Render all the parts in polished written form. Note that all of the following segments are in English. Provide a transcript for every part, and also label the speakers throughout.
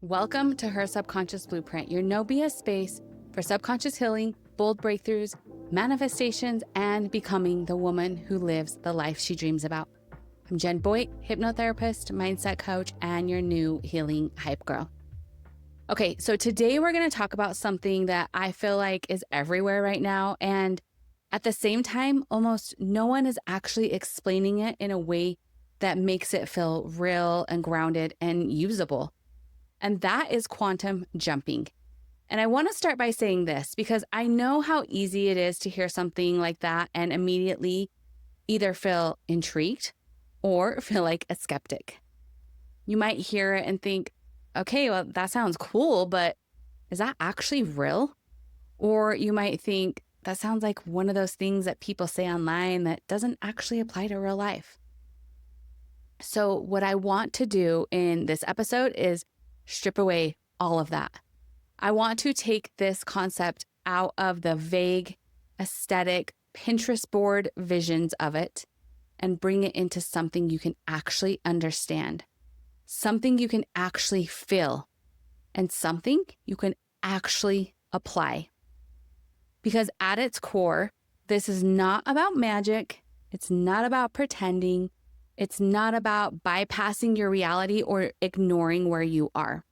Speaker 1: Welcome to Her Subconscious Blueprint, your no BS space for subconscious healing, bold breakthroughs, manifestations, and becoming the woman who lives the life she dreams about. I'm Jenn Boyt, hypnotherapist, mindset coach, and your new healing hype girl. Okay, so today we're going to talk about something that I feel like is everywhere right now. And at the same time, almost no one is actually explaining it in a way that makes it feel real and grounded and usable. And that is quantum jumping. And I want to start by saying this because I know how easy it is to hear something like that and immediately either feel intrigued or feel like a skeptic. You might hear it and think, okay, well, that sounds cool, but is that actually real? Or you might think, that sounds like one of those things that people say online that doesn't actually apply to real life. So what I want to do in this episode is strip away all of that. I want to take this concept out of the vague, aesthetic, Pinterest board visions of it and bring it into something you can actually understand, something you can actually feel, and something you can actually apply. Because at its core, this is not about magic. It's not about pretending. It's not about bypassing your reality or ignoring where you are.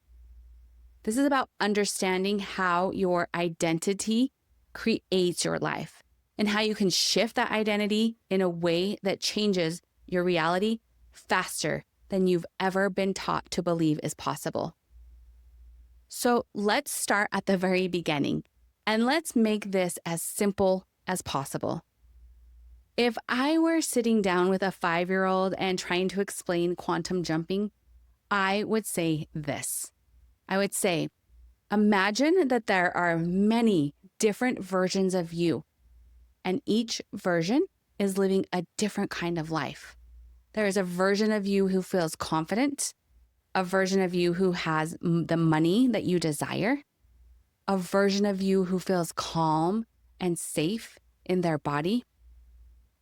Speaker 1: This is about understanding how your identity creates your life and how you can shift that identity in a way that changes your reality faster than you've ever been taught to believe is possible. So let's start at the very beginning and let's make this as simple as possible. If I were sitting down with a 5-year-old and trying to explain quantum jumping, I would say this. I would say, imagine that there are many different versions of you, and each version is living a different kind of life. There is a version of you who feels confident, a version of you who has the money that you desire, a version of you who feels calm and safe in their body,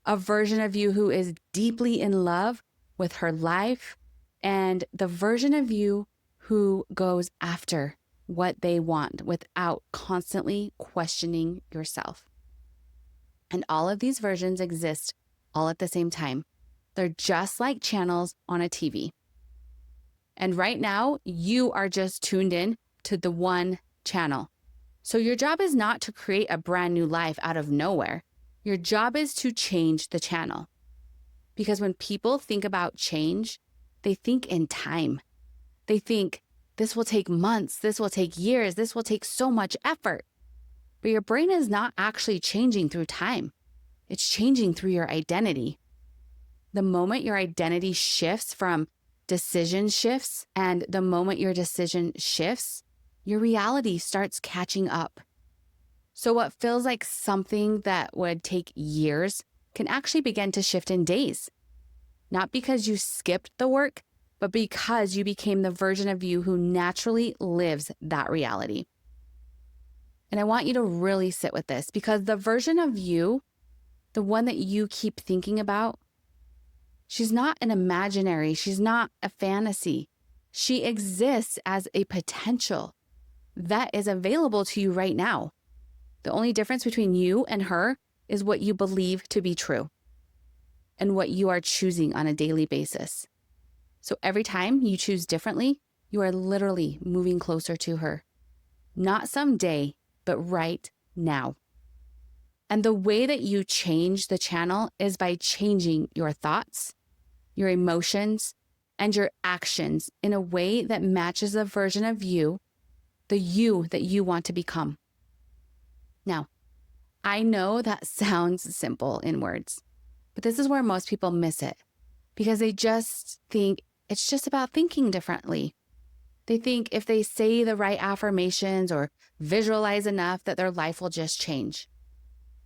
Speaker 1: a version of you who is deeply in love with her life, and the version of you who goes after what they want without constantly questioning yourself. And all of these versions exist all at the same time. They're just like channels on a TV. And right now, you are just tuned in to the one channel. So your job is not to create a brand new life out of nowhere. Your job is to change the channel. Because when people think about change, they think in time. They think, this will take months, this will take years, this will take so much effort. But your brain is not actually changing through time. It's changing through your identity. The moment your identity shifts from decision shifts, and the moment your decision shifts, your reality starts catching up. So what feels like something that would take years can actually begin to shift in days. Not because you skipped the work, but because you became the version of you who naturally lives that reality. And I want you to really sit with this because the version of you, the one that you keep thinking about, she's not an imaginary, she's not a fantasy. She exists as a potential that is available to you right now. The only difference between you and her is what you believe to be true and what you are choosing on a daily basis. So every time you choose differently, you are literally moving closer to her. Not someday, but right now. And the way that you change the channel is by changing your thoughts, your emotions, and your actions in a way that matches the version of you, the you that you want to become. Now, I know that sounds simple in words, but this is where most people miss it because they just think it's just about thinking differently. They think if they say the right affirmations or visualize enough that their life will just change.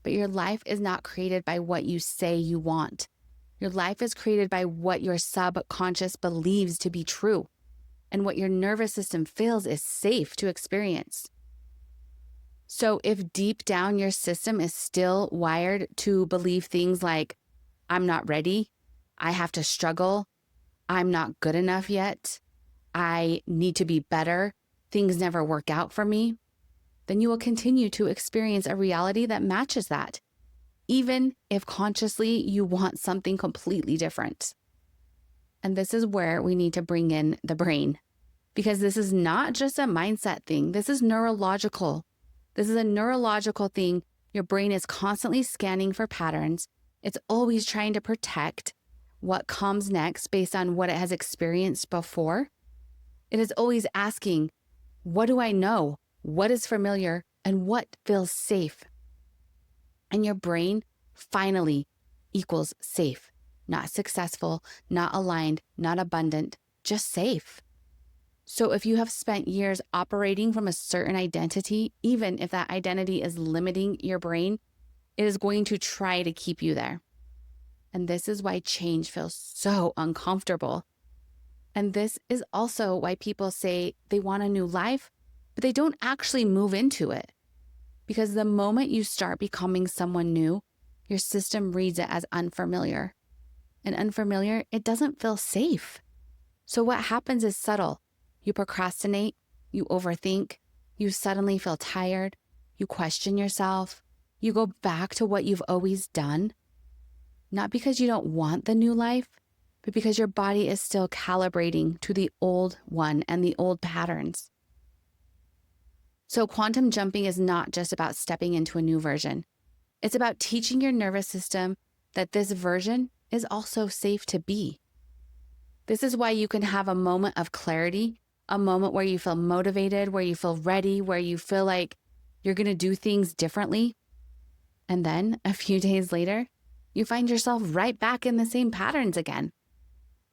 Speaker 1: But your life is not created by what you say you want. Your life is created by what your subconscious believes to be true and what your nervous system feels is safe to experience. So if deep down your system is still wired to believe things like, I'm not ready, I have to struggle, I'm not good enough yet, I need to be better, things never work out for me, then you will continue to experience a reality that matches that, even if consciously you want something completely different. And this is where we need to bring in the brain, because this is not just a mindset thing. This is neurological. This is a neurological thing. Your brain is constantly scanning for patterns. It's always trying to protect what comes next based on what it has experienced before. It is always asking, what do I know? What is familiar? And what feels safe? And your brain finally equals safe, not successful, not aligned, not abundant, just safe. So if you have spent years operating from a certain identity, even if that identity is limiting your brain, it is going to try to keep you there. And this is why change feels so uncomfortable. And this is also why people say they want a new life, but they don't actually move into it. Because the moment you start becoming someone new, your system reads it as unfamiliar. And unfamiliar, it doesn't feel safe. So what happens is subtle. You procrastinate, you overthink, you suddenly feel tired, you question yourself, you go back to what you've always done. Not because you don't want the new life, but because your body is still calibrating to the old one and the old patterns. So quantum jumping is not just about stepping into a new version. It's about teaching your nervous system that this version is also safe to be. This is why you can have a moment of clarity, a moment where you feel motivated, where you feel ready, where you feel like you're going to do things differently. And then a few days later, you find yourself right back in the same patterns again.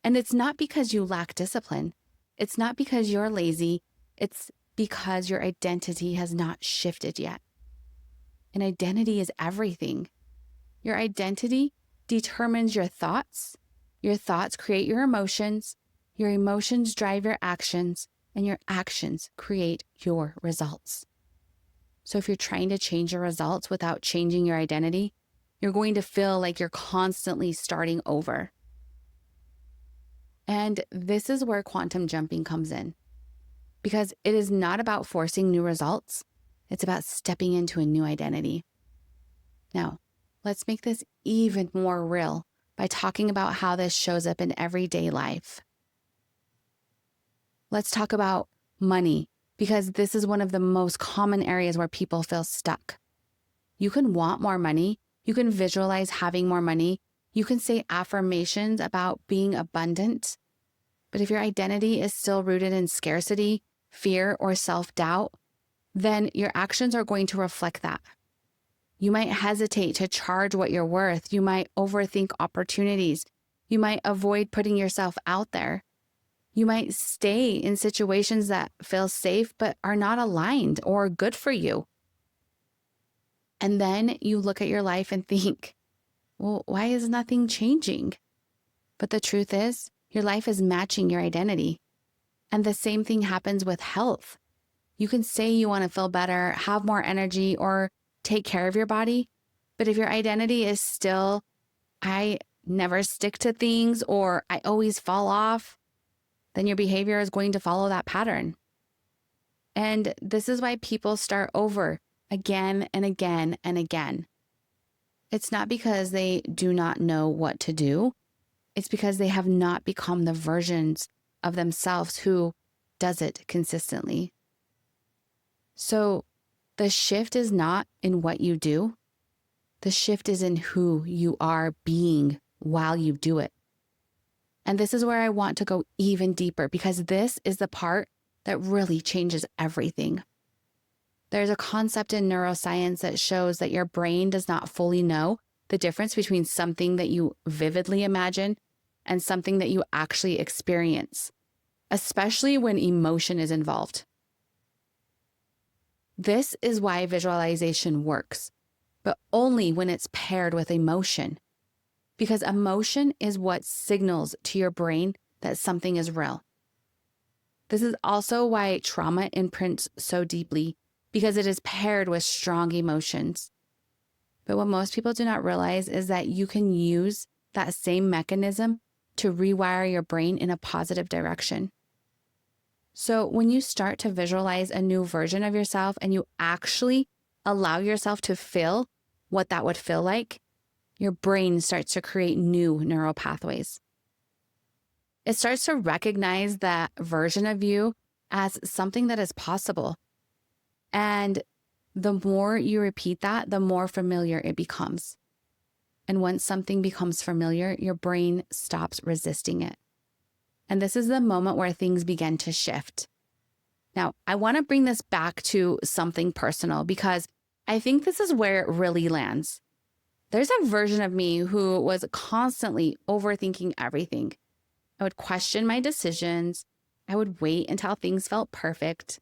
Speaker 1: And it's not because you lack discipline. It's not because you're lazy. It's because your identity has not shifted yet. And identity is everything. Your identity determines your thoughts. Your thoughts create your emotions drive your actions, and your actions create your results. So if you're trying to change your results without changing your identity, you're going to feel like you're constantly starting over. And this is where quantum jumping comes in, because it is not about forcing new results. It's about stepping into a new identity. Now, let's make this even more real by talking about how this shows up in everyday life. Let's talk about money, because this is one of the most common areas where people feel stuck. You can want more money. You can visualize having more money. You can say affirmations about being abundant. But if your identity is still rooted in scarcity, fear, or self-doubt, then your actions are going to reflect that. You might hesitate to charge what you're worth. You might overthink opportunities. You might avoid putting yourself out there. You might stay in situations that feel safe but are not aligned or good for you. And then you look at your life and think, well, why is nothing changing? But the truth is, your life is matching your identity. And the same thing happens with health. You can say you want to feel better, have more energy, or take care of your body. But if your identity is still, I never stick to things, or I always fall off, then your behavior is going to follow that pattern. And this is why people start over again and again and again. It's not because they do not know what to do. It's because they have not become the versions of themselves who does it consistently. So the shift is not in what you do. The shift is in who you are being while you do it. And this is where I want to go even deeper, because this is the part that really changes everything. There's a concept in neuroscience that shows that your brain does not fully know the difference between something that you vividly imagine and something that you actually experience, especially when emotion is involved. This is why visualization works, but only when it's paired with emotion. Because emotion is what signals to your brain that something is real. This is also why trauma imprints so deeply, because it is paired with strong emotions. But what most people do not realize is that you can use that same mechanism to rewire your brain in a positive direction. So when you start to visualize a new version of yourself and you actually allow yourself to feel what that would feel like, your brain starts to create new neural pathways. It starts to recognize that version of you as something that is possible. And the more you repeat that, the more familiar it becomes. And once something becomes familiar, your brain stops resisting it. And this is the moment where things begin to shift. Now, I want to bring this back to something personal because I think this is where it really lands. There's a version of me who was constantly overthinking everything. I would question my decisions. I would wait until things felt perfect.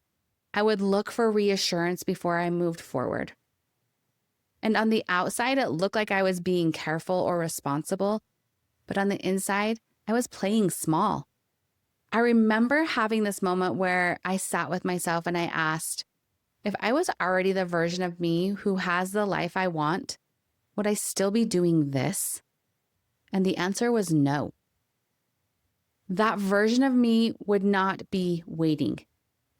Speaker 1: I would look for reassurance before I moved forward. And on the outside, it looked like I was being careful or responsible, but on the inside, I was playing small. I remember having this moment where I sat with myself and I asked, if I was already the version of me who has the life I want, would I still be doing this? And the answer was no. That version of me would not be waiting.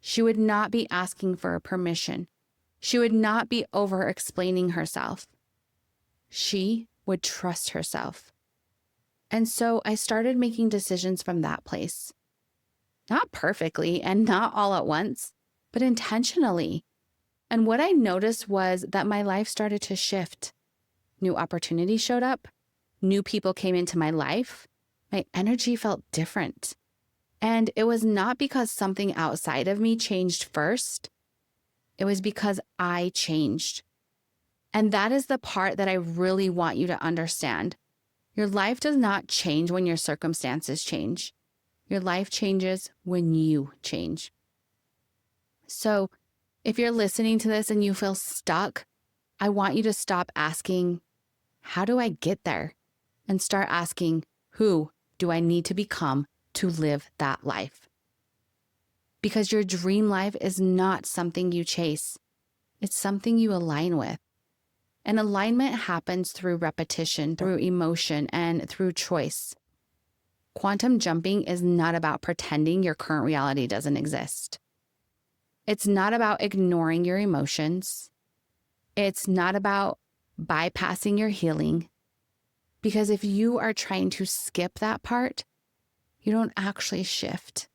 Speaker 1: She would not be asking for permission. She would not be over-explaining herself. She would trust herself. And so I started making decisions from that place. Not perfectly and not all at once, but intentionally. And what I noticed was that my life started to shift. New opportunities showed up. New people came into my life. My energy felt different. And it was not because something outside of me changed first. It was because I changed. And that is the part that I really want you to understand. Your life does not change when your circumstances change. Your life changes when you change. So if you're listening to this and you feel stuck, I want you to stop asking, how do I get there? And start asking, who do I need to become to live that life? Because your dream life is not something you chase. It's something you align with. And alignment happens through repetition, through emotion, and through choice. Quantum jumping is not about pretending your current reality doesn't exist. It's not about ignoring your emotions. It's not about bypassing your healing. Because if you are trying to skip that part, you don't actually shift.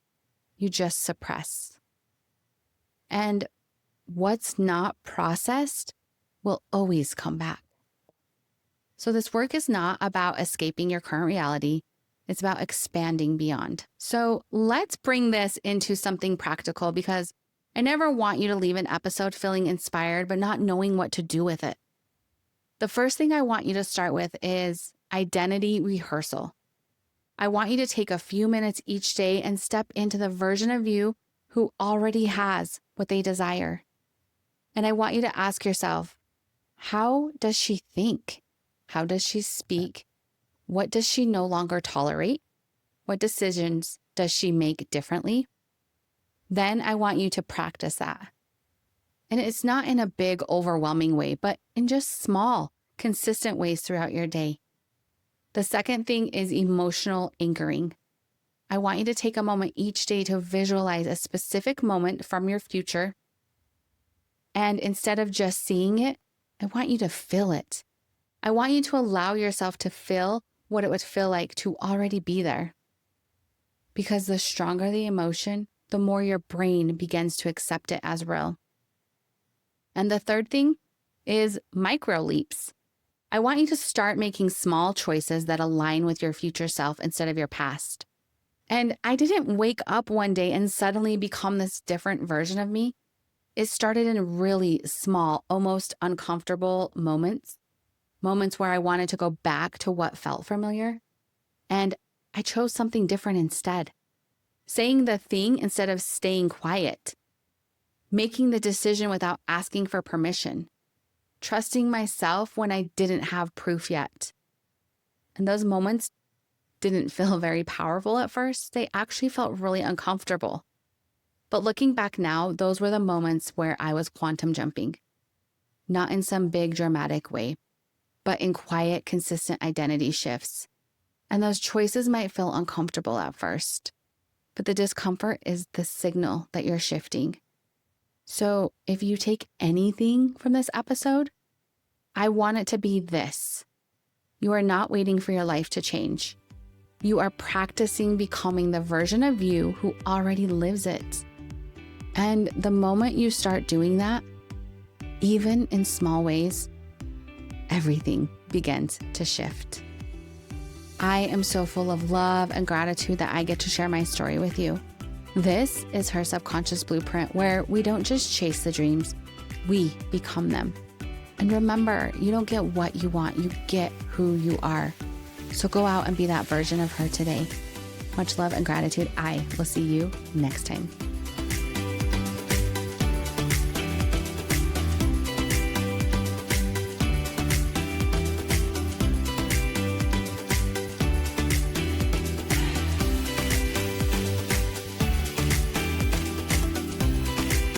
Speaker 1: You just suppress. And what's not processed will always come back. So this work is not about escaping your current reality. It's about expanding beyond. So let's bring this into something practical because I never want you to leave an episode feeling inspired but not knowing what to do with it. The first thing I want you to start with is identity rehearsal. I want you to take a few minutes each day and step into the version of you who already has what they desire. And I want you to ask yourself, how does she think? How does she speak? What does she no longer tolerate? What decisions does she make differently? Then I want you to practice that. And it's not in a big, overwhelming way, but in just small, consistent ways throughout your day. The second thing is emotional anchoring. I want you to take a moment each day to visualize a specific moment from your future. And instead of just seeing it, I want you to feel it. I want you to allow yourself to feel what it would feel like to already be there. Because the stronger the emotion, the more your brain begins to accept it as real. And the third thing is micro leaps. I want you to start making small choices that align with your future self instead of your past. And I didn't wake up one day and suddenly become this different version of me. It started in really small, almost uncomfortable moments where I wanted to go back to what felt familiar. And I chose something different instead. Saying the thing instead of staying quiet. Making the decision without asking for permission. Trusting myself when I didn't have proof yet. And those moments didn't feel very powerful at first. They actually felt really uncomfortable. But looking back now, those were the moments where I was quantum jumping. Not in some big dramatic way, but in quiet, consistent identity shifts. And those choices might feel uncomfortable at first. but the discomfort is the signal that you're shifting. So if you take anything from this episode, I want it to be this. You are not waiting for your life to change. You are practicing becoming the version of you who already lives it. And the moment you start doing that, even in small ways, everything begins to shift. I am so full of love and gratitude that I get to share my story with you. This is her subconscious blueprint, where we don't just chase the dreams, we become them. And remember, you don't get what you want, you get who you are. So go out and be that version of her today. Much love and gratitude. I will see you next time.